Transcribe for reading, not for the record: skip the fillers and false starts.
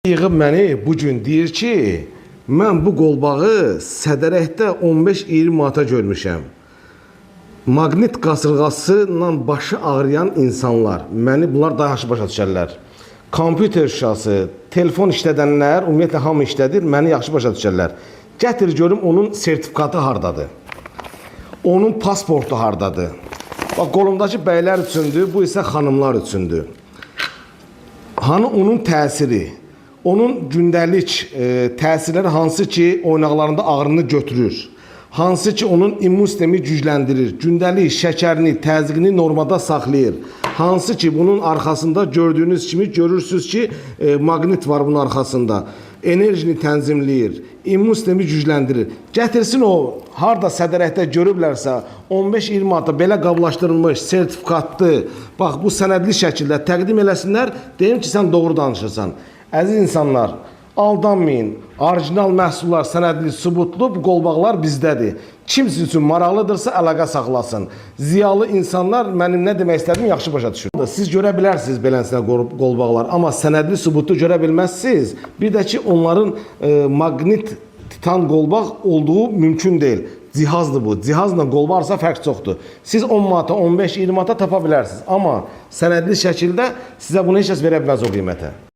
Yığıb məni bu gün deyir ki, mən bu qolbağı Sədərəkdə 15-20 manata görmüşəm. Maqnit qasırğasıyla başı ağrıyan insanlar, məni bunlar daha yaxşı başa düşərlər. Kompüter şüşası, telefon işlədənlər, ümumiyyətlə hamı işlədir, məni yaxşı başa düşərlər. Gətir görüm onun sertifikatı hardadır? Onun pasportu hardadır? Bax, qolumdakı bəylər üçündür, bu isə xanımlar üçündür. Hani onun təsiri? Onun gündəlik təsirləri hansı ki oynaqlarında ağrını götürür, hansı ki onun immun sistemi gücləndirir, gündəlik şəkərini, təzyiqini normada saxlayır, hansı ki bunun arxasında gördüyünüz kimi görürsünüz ki maqnit var bunun arxasında, enerjini tənzimləyir, immun sistemi gücləndirir. Gətirsin o, harda Sədərəkdə görüblərsə 15-20 manata belə qablaşdırılmış, sertifikatlı, bax bu sənədli şəkildə təqdim eləsinlər, deyim ki sən doğru danışırsan. Əziz insanlar, aldanmayın. Orijinal məhsullar sənədli, sübutlu bu qolbaqlar bizdədir. Kim sizin üçün maraqlıdırsa əlaqə saxlasın. Ziyalı insanlar mənim nə demək istədiyimi yaxşı başa düşür. Siz görə bilərsiniz beləsinə qolbaqlar, amma sənədli, sübutlu görə bilməzsiniz. Bir də ki onların maqnit titan qolbaq olduğu mümkün deyil. Cihazdır bu. Cihazla qolbaq arasında fərq çoxdur. Siz 10 manata, 15-20 manata tapa bilərsiniz. Amma sənədli şəkildə sizə bunu heç kəs verə bilməz o qiymətə.